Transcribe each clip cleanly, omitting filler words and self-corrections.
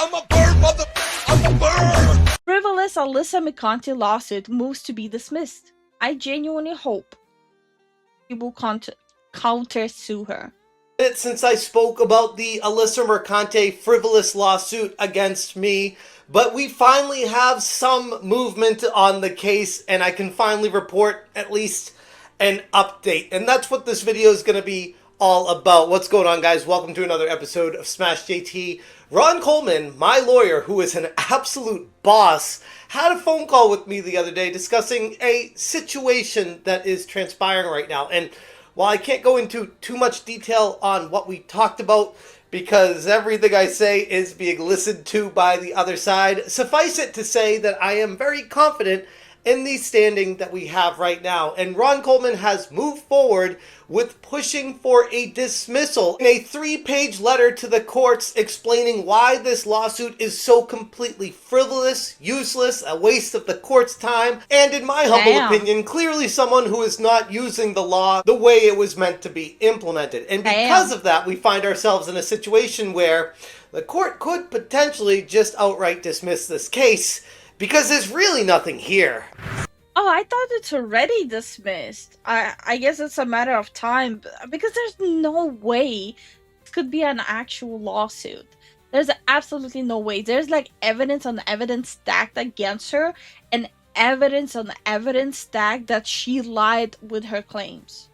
I'm a bird, mother. I'm a bird. Frivolous Alyssa Mercante lawsuit moves to be dismissed. I genuinely hope he will counter-sue her. Since I spoke about the Alyssa Mercante frivolous lawsuit against me, but we finally have some movement on the case, and I can finally report at least an update. And that's what this video is going to be all about. What's going on, guys? Welcome to another episode of Smash JT. Ron Coleman, my lawyer, who is an absolute boss, had a phone call with me the other day discussing a situation that is transpiring right now. And while I can't go into too much detail on what we talked about, because everything I say is being listened to by the other side, suffice it to say that I am very confident in the standing that we have right now. And Ron Coleman has moved forward with pushing for a dismissal in a 3-page letter to the courts explaining why this lawsuit is so completely frivolous, useless, a waste of the court's time, and in my humble opinion, clearly someone who is not using the law the way it was meant to be implemented. And because of that, we find ourselves in a situation where the court could potentially just outright dismiss this case, because there's really nothing here. Oh, I thought it's already dismissed. I guess it's a matter of time, because there's no way it could be an actual lawsuit. There's absolutely no way. There's like evidence on evidence stacked against her, and evidence on evidence stacked that she lied with her claims.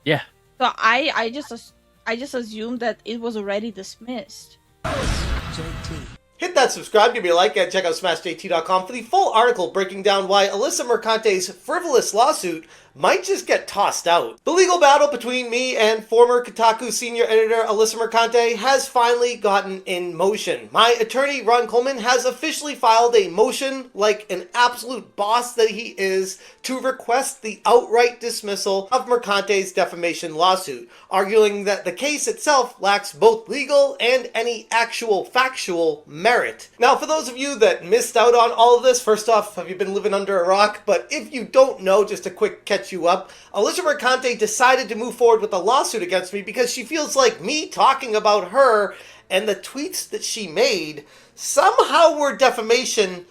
Yeah. So I just assumed that it was already dismissed. Hit that subscribe, give me a like, and check out SmashJT.com for the full article breaking down why Alyssa Mercante's frivolous lawsuit might just get tossed out. The legal battle between me and former Kotaku senior editor Alyssa Mercante has finally gotten in motion. My attorney, Ron Coleman, has officially filed a motion, like an absolute boss that he is, to request the outright dismissal of Mercante's defamation lawsuit, arguing that the case itself lacks both legal and any actual factual merit. Now, for those of you that missed out on all of this, first off, have you been living under a rock? But if you don't know, just a quick catch you up, Alyssa Mercante decided to move forward with a lawsuit against me because she feels like me talking about her and the tweets that she made somehow were defamation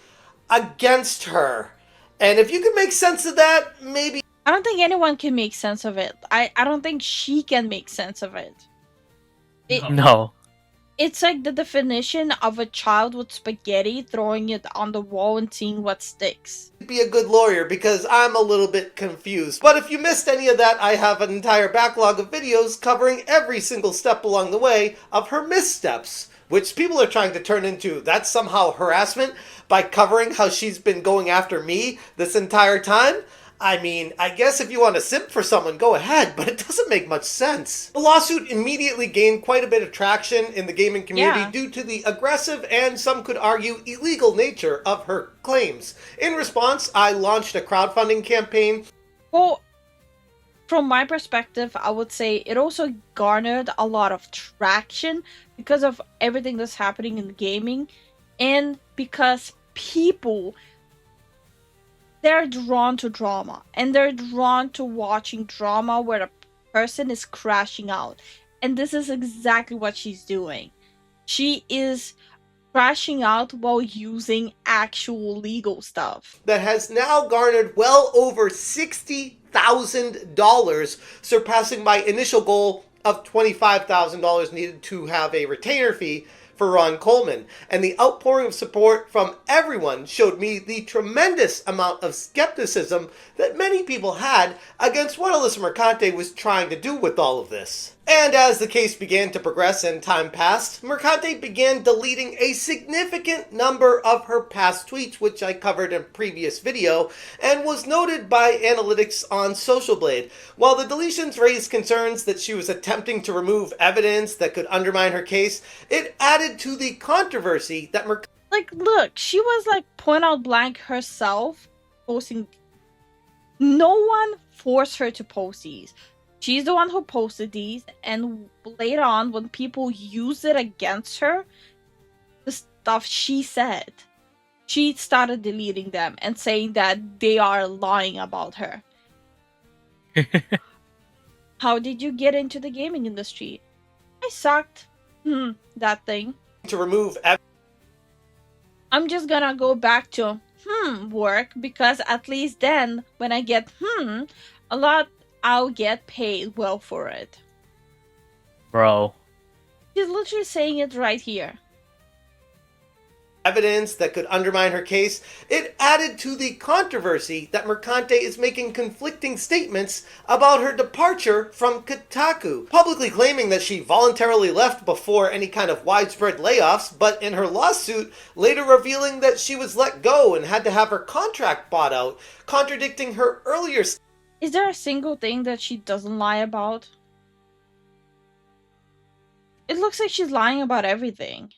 against her. And if you can make sense of that, maybe... I don't think anyone can make sense of it. I don't think she can make sense of it. No. It's like the definition of a child with spaghetti throwing it on the wall and seeing what sticks. Be a good lawyer, because I'm a little bit confused. But if you missed any of that, I have an entire backlog of videos covering every single step along the way of her missteps, which people are trying to turn into that's somehow harassment by covering how she's been going after me this entire time. I mean, I guess if you want to simp for someone, go ahead, but it doesn't make much sense. The lawsuit immediately gained quite a bit of traction in the gaming community due to the aggressive and, some could argue, illegal nature of her claims. In response, I launched a crowdfunding campaign. Well, from my perspective, I would say it also garnered a lot of traction because of everything that's happening in gaming, and because people... they're drawn to drama, and they're drawn to watching drama where a person is crashing out. And this is exactly what she's doing. She is crashing out while using actual legal stuff. That has now garnered well over $60,000, surpassing my initial goal of $25,000 needed to have a retainer fee for Ron Coleman. And the outpouring of support from everyone showed me the tremendous amount of skepticism that many people had against what Alyssa Mercante was trying to do with all of this. And as the case began to progress and time passed, Mercante began deleting a significant number of her past tweets, which I covered in a previous video, and was noted by analytics on Social Blade. While the deletions raised concerns that she was attempting to remove evidence that could undermine her case, it added to the controversy that Mercante... Like, look, she was like point out blank herself posting. No one forced her to post these. She's the one who posted these, and later on, when people used it against her, the stuff she said, she started deleting them and saying that they are lying about her. How did you get into the gaming industry? I sucked. That thing. to remove I'm just gonna go back to work, because at least then when I get a lot, I'll get paid well for it. Bro. She's literally saying it right here. Evidence that could undermine her case, it added to the controversy that Mercante is making conflicting statements about her departure from Kotaku, publicly claiming that she voluntarily left before any kind of widespread layoffs, but in her lawsuit later revealing that she was let go and had to have her contract bought out, contradicting her earlier Is there a single thing that she doesn't lie about? It looks like she's lying about everything.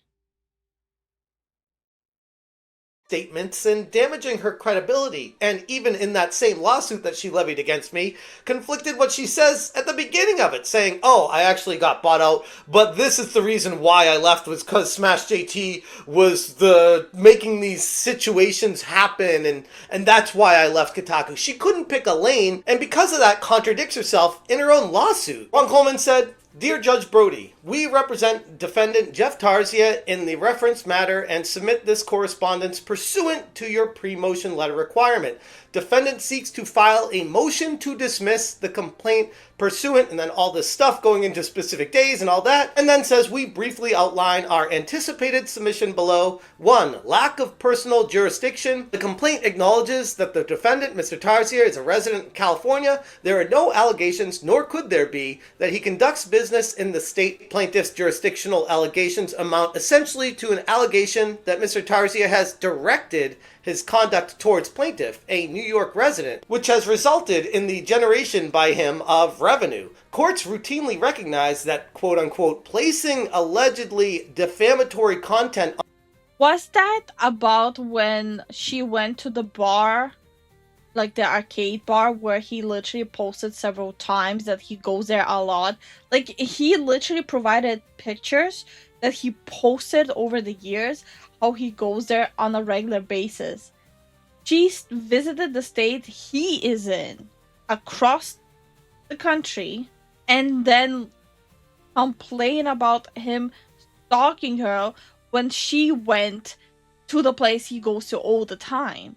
statements and damaging her credibility, and even in that same lawsuit that she levied against me, conflicted what she says at the beginning of it, saying, oh, I actually got bought out, but this is the reason why I left, was because Smash JT was making these situations happen, and that's why I left Kotaku. She couldn't pick a lane, and because of that contradicts herself in her own lawsuit. Ron Coleman said, Dear Judge Brody, we represent defendant Jeff Tarzia in the reference matter and submit this correspondence pursuant to your pre-motion letter requirement. Defendant seeks to file a motion to dismiss the complaint pursuant, and then all this stuff going into specific days and all that, and then says we briefly outline our anticipated submission below. 1. Lack of personal jurisdiction. The complaint acknowledges that the defendant, Mr. Tarzia, is a resident of California. There are no allegations, nor could there be, that he conducts business in the state. Plaintiff's jurisdictional allegations amount essentially to an allegation that Mr. Tarzia has directed his conduct towards plaintiff, a New York resident, which has resulted in the generation by him of revenue. Courts routinely recognize that, quote-unquote, placing allegedly defamatory content. Was that about when she went to the bar, like the arcade bar, where he literally posted several times that he goes there a lot? Like, he literally provided pictures that he posted over the years, how he goes there on a regular basis. She visited the state he is in across the country and then complain about him stalking her when she went to the place he goes to all the time.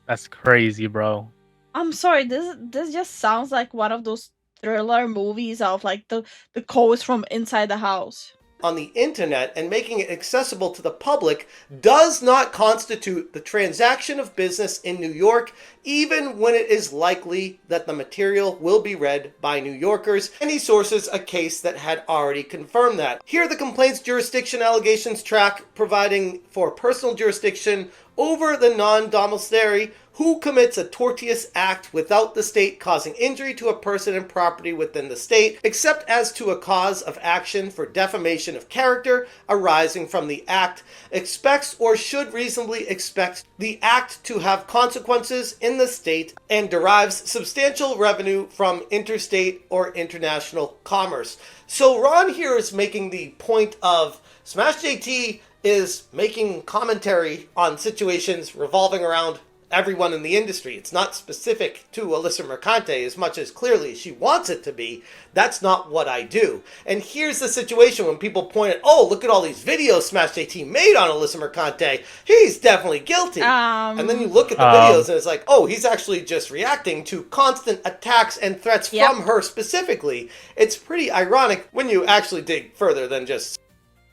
That's crazy, bro. I'm sorry, this just sounds like one of those thriller movies of like the codes from inside the house. On the internet and making it accessible to the public does not constitute the transaction of business in New York, even when it is likely that the material will be read by New Yorkers, and he sources a case that had already confirmed that. Here the complaint's jurisdiction allegations track, providing for personal jurisdiction over the non-domiciliary who commits a tortious act without the state causing injury to a person and property within the state, except as to a cause of action for defamation of character arising from the act, expects or should reasonably expect the act to have consequences in the state, and derives substantial revenue from interstate or international commerce. So Ron here is making the point of Smash JT is making commentary on situations revolving around everyone in the industry. It's not specific to Alyssa Mercante as much as clearly she wants it to be. That's not what I do. And here's the situation when people point at, oh, look at all these videos Smash JT made on Alyssa Mercante. He's definitely guilty. And then you look at the videos and it's like, oh, he's actually just reacting to constant attacks and threats from her specifically. It's pretty ironic when you actually dig further than just...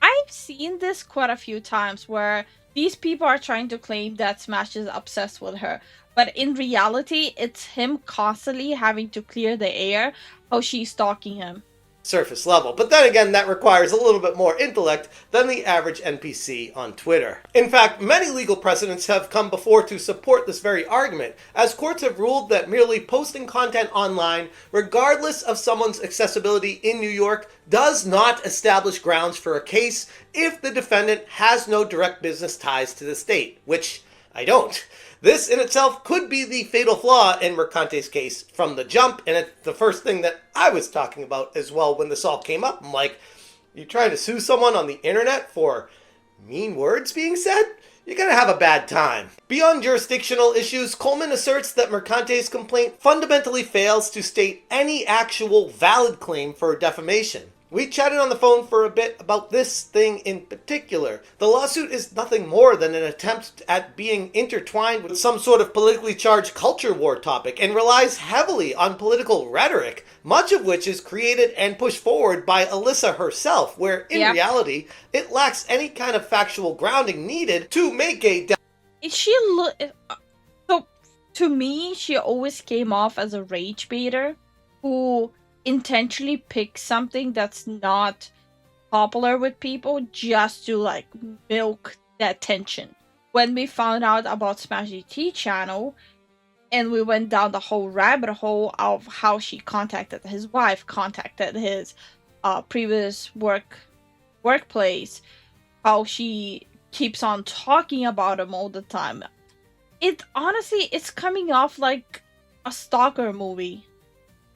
I've seen this quite a few times where these people are trying to claim that Smash is obsessed with her, but in reality, it's him constantly having to clear the air how she's stalking him. Surface level. But then again, that requires a little bit more intellect than the average NPC on Twitter. In fact, many legal precedents have come before to support this very argument, as courts have ruled that merely posting content online, regardless of someone's accessibility in New York, does not establish grounds for a case if the defendant has no direct business ties to the state, which I don't. This in itself could be the fatal flaw in Mercante's case from the jump, and it's the first thing that I was talking about as well when this all came up. I'm like, you trying to sue someone on the internet for mean words being said? You're gonna have a bad time. Beyond jurisdictional issues, Coleman asserts that Mercante's complaint fundamentally fails to state any actual valid claim for defamation. We chatted on the phone for a bit about this thing in particular. The lawsuit is nothing more than an attempt at being intertwined with some sort of politically charged culture war topic and relies heavily on political rhetoric, much of which is created and pushed forward by Alyssa herself, where in reality, it lacks any kind of factual grounding needed to make a... So, to me, she always came off as a rage baiter who intentionally picks something that's not popular with people just to like milk that tension. When we found out about Smash GT channel and we went down the whole rabbit hole of how she contacted his wife, contacted his previous workplace, how she keeps on talking about him all the time. It's coming off like a stalker movie.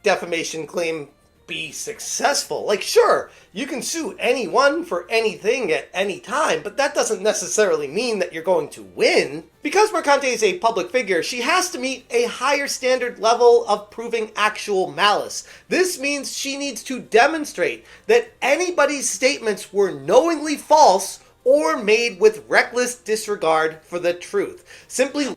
Defamation claim be successful. Like, sure, you can sue anyone for anything at any time, but that doesn't necessarily mean that you're going to win. Because Mercante is a public figure, she has to meet a higher standard level of proving actual malice. This means she needs to demonstrate that anybody's statements were knowingly false or made with reckless disregard for the truth.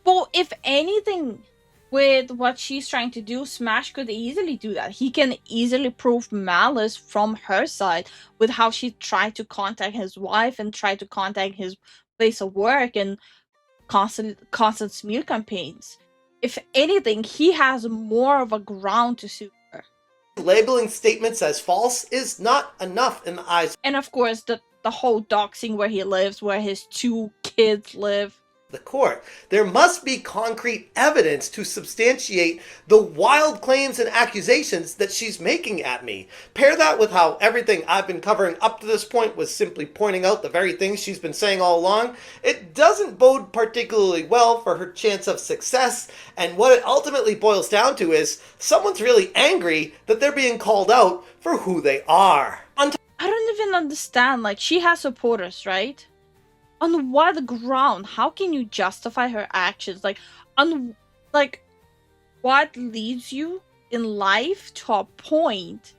Well, if anything, with what she's trying to do, Smash could easily do that. He can easily prove malice from her side with how she tried to contact his wife and tried to contact his place of work and constant smear campaigns. If anything, he has more of a ground to sue her. Labeling statements as false is not enough in the eyes. And of course, the whole doxing where he lives, where his 2 kids live. The court. There must be concrete evidence to substantiate the wild claims and accusations that she's making at me. Pair that with how everything I've been covering up to this point was simply pointing out the very things she's been saying all along. It doesn't bode particularly well for her chance of success, and what it ultimately boils down to is someone's really angry that they're being called out for who they are. I don't even understand, like, she has supporters, right? On what ground? How can you justify her actions? What leads you in life to a point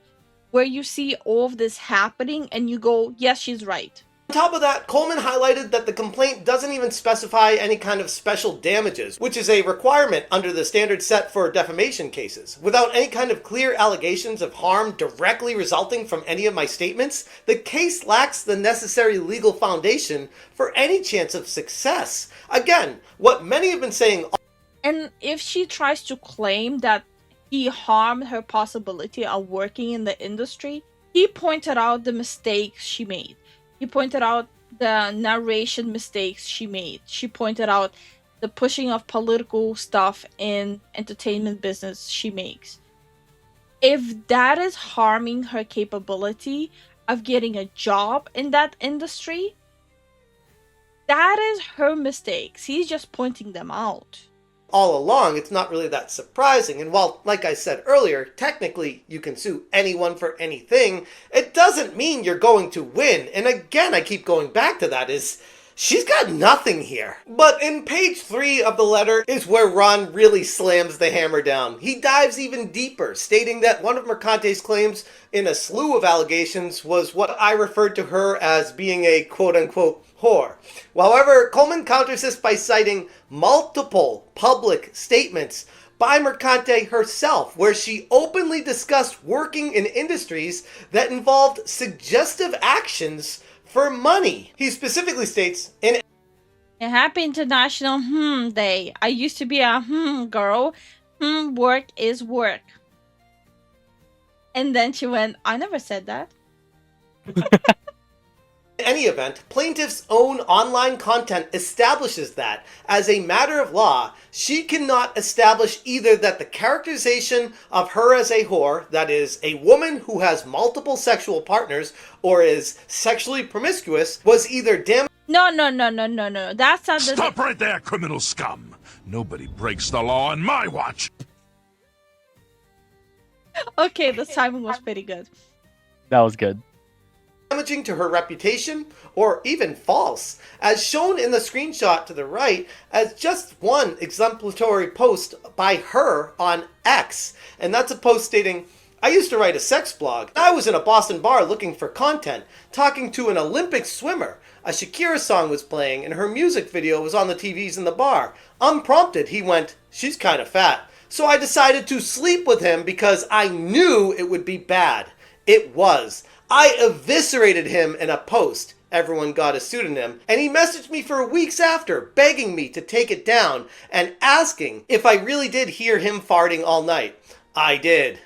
where you see all of this happening and you go, yes, she's right. On top of that, Coleman highlighted that the complaint doesn't even specify any kind of special damages, which is a requirement under the standard set for defamation cases. Without any kind of clear allegations of harm directly resulting from any of my statements, the case lacks the necessary legal foundation for any chance of success. Again, what many have been saying... And if she tries to claim that he harmed her possibility of working in the industry, he pointed out the mistakes she made. He pointed out the narration mistakes she made. She pointed out the pushing of political stuff in entertainment business she makes. If that is harming her capability of getting a job in that industry, that is her mistakes. He's just pointing them out. All along, it's not really that surprising. And while, like I said earlier, technically you can sue anyone for anything, it doesn't mean you're going to win. And again, I keep going back to that, is she's got nothing here. But in page 3 of the letter is where Ron really slams the hammer down. He dives even deeper, stating that one of Mercante's claims in a slew of allegations was what I referred to her as being a quote-unquote whore. However, Coleman counters this by citing multiple public statements by Mercante herself, where she openly discussed working in industries that involved suggestive actions for money. He specifically states, in A happy International Day. I used to be a girl. Work is work. And then she went, I never said that. In any event, plaintiff's own online content establishes that, as a matter of law, she cannot establish either that the characterization of her as a whore, that is, a woman who has multiple sexual partners or is sexually promiscuous, was either No. That's not the... Stop right there, criminal scum! Nobody breaks the law on my watch! Okay, the timing was pretty good. That was good. damaging to her reputation, or even false, as shown in the screenshot to the right as just one exemplary post by her on X. And that's a post stating, I used to write a sex blog. I was in a Boston bar looking for content, talking to an Olympic swimmer. A Shakira song was playing and her music video was on the TVs in the bar. Unprompted, he went, "She's kind of fat." So I decided to sleep with him because I knew it would be bad. It was. I eviscerated him in a post. Everyone got a pseudonym, and he messaged me for weeks after, begging me to take it down and asking if I really did hear him farting all night. I did.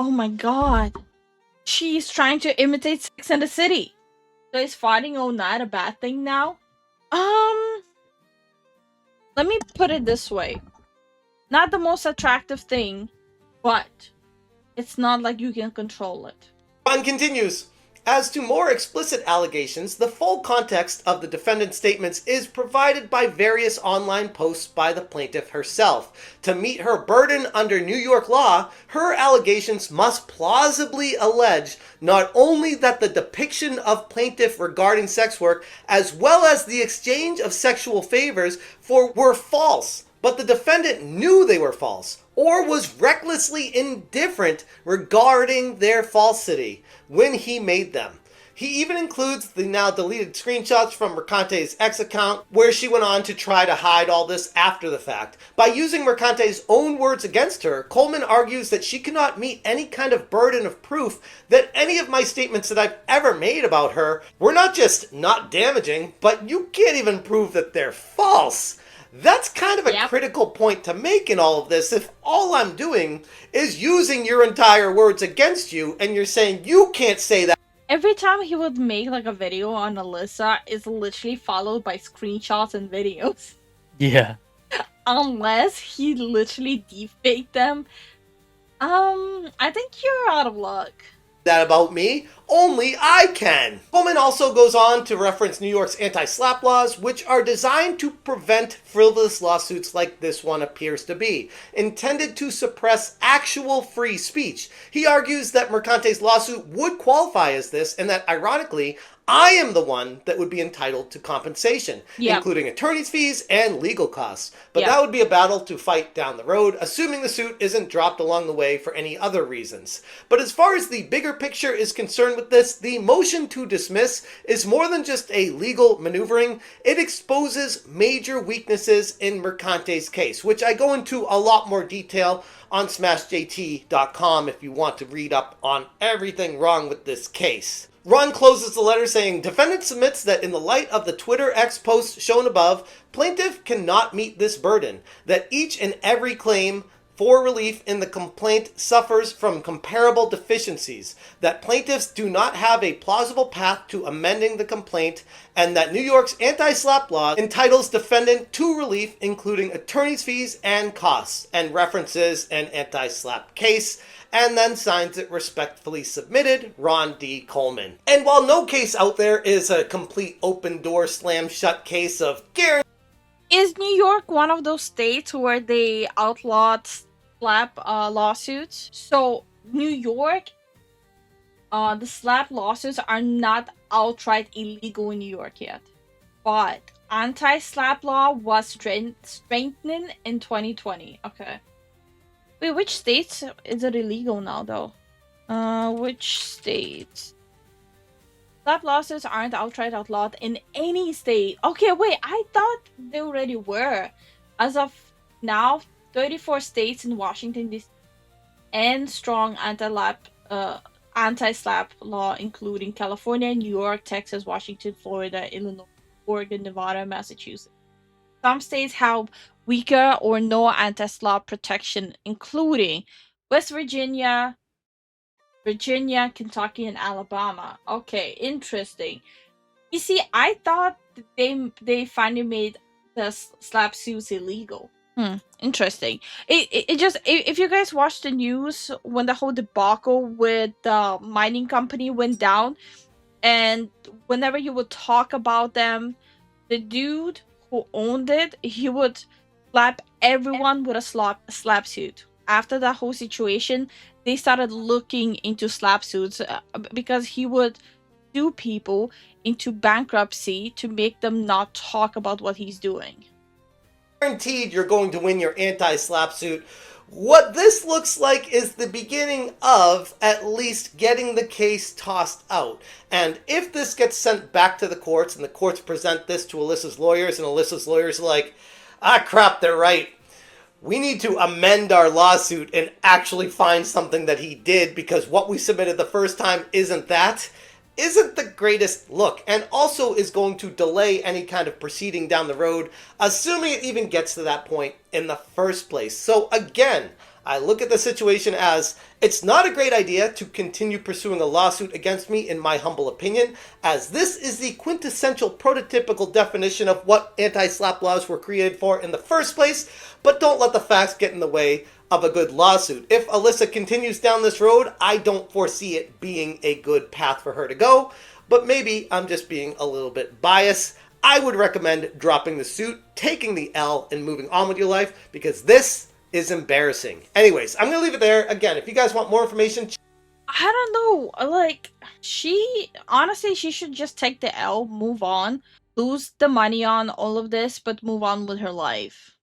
Oh my god. She's trying to imitate Sex and the City. So is farting all night a bad thing now? Let me put it this way. Not the most attractive thing, but it's not like you can control it. Ron continues. As to more explicit allegations, the full context of the defendant's statements is provided by various online posts by the plaintiff herself. To meet her burden under New York law, her allegations must plausibly allege not only that the depiction of plaintiff regarding sex work, as well as the exchange of sexual favors were false, but the defendant knew they were false, or was recklessly indifferent regarding their falsity when he made them. He even includes the now deleted screenshots from Mercante's X account, where she went on to try to hide all this after the fact. By using Mercante's own words against her, Coleman argues that she cannot meet any kind of burden of proof that any of my statements that I've ever made about her were not just not damaging, but you can't even prove that they're false. That's kind of a critical point to make in all of this. If all I'm doing is using your entire words against you and you're saying you can't say that. Every time he would make like a video on Alyssa, it's literally followed by screenshots and videos. Yeah. Unless he literally defaked them. I think you're out of luck. That about me? Only I can! Coleman also goes on to reference New York's anti-SLAPP laws, which are designed to prevent frivolous lawsuits like this one appears to be, intended to suppress actual free speech. He argues that Mercante's lawsuit would qualify as this, and that, ironically, I am the one that would be entitled to compensation, including attorney's fees and legal costs. But that would be a battle to fight down the road, assuming the suit isn't dropped along the way for any other reasons. But as far as the bigger picture is concerned with this, the motion to dismiss is more than just a legal maneuvering. It exposes major weaknesses in Mercante's case, which I go into a lot more detail on smashjt.com if you want to read up on everything wrong with this case. Ron closes the letter saying, defendant submits that in the light of the Twitter X post shown above, plaintiff cannot meet this burden, that each and every claim for relief in the complaint suffers from comparable deficiencies, that plaintiffs do not have a plausible path to amending the complaint, and that New York's anti-SLAPP law entitles defendant to relief including attorney's fees and costs, and references an anti-SLAPP case, and then signs it respectfully submitted, Ron D. Coleman. And while no case out there is a complete open door slam shut case of guarantee. Is New York one of those states where they outlawed SLAPP lawsuits? So New York, the SLAPP lawsuits are not outright illegal in New York yet. But anti-SLAPP law was strengthened in 2020. Okay. Wait, which states is it illegal now, though? Which states? SLAPP lawsuits aren't outright outlawed in any state. Okay, wait, I thought they already were. As of now, 34 states in Washington, D.C. and strong anti-SLAPP law, including California, New York, Texas, Washington, Florida, Illinois, Oregon, Nevada, Massachusetts. Some states have weaker or no anti-SLAPP protection, including West Virginia, Kentucky, and Alabama. Okay, interesting. You see, I thought they finally made the SLAPP suits illegal. Interesting. It just, if you guys watched the news when the whole debacle with the mining company went down, and whenever you would talk about them, the dude who owned it, he would slap everyone with a SLAPP suit. After that whole situation, they started looking into SLAPP suits because he would sue people into bankruptcy to make them not talk about what he's doing. Guaranteed you're going to win your anti-SLAPP suit What this looks like is the beginning of at least getting the case tossed out. And if this gets sent back to the courts and the courts present this to Alyssa's lawyers and Alyssa's lawyers are like, ah crap, they're right. We need to amend our lawsuit and actually find something that he did because what we submitted the first time isn't the greatest look, and also is going to delay any kind of proceeding down the road, assuming it even gets to that point in the first place. So again, I look at the situation as it's not a great idea to continue pursuing a lawsuit against me, in my humble opinion, as this is the quintessential prototypical definition of what anti-SLAPP laws were created for in the first place, but don't let the facts get in the way of a good lawsuit. If Alyssa continues down this road, I don't foresee it being a good path for her to go, but maybe I'm just being a little bit biased. I would recommend dropping the suit, taking the L, and moving on with your life, because this is embarrassing. Anyways, I'm going to leave it there. Again, if you guys want more information... I don't know, like, honestly, she should just take the L, move on, lose the money on all of this, but move on with her life.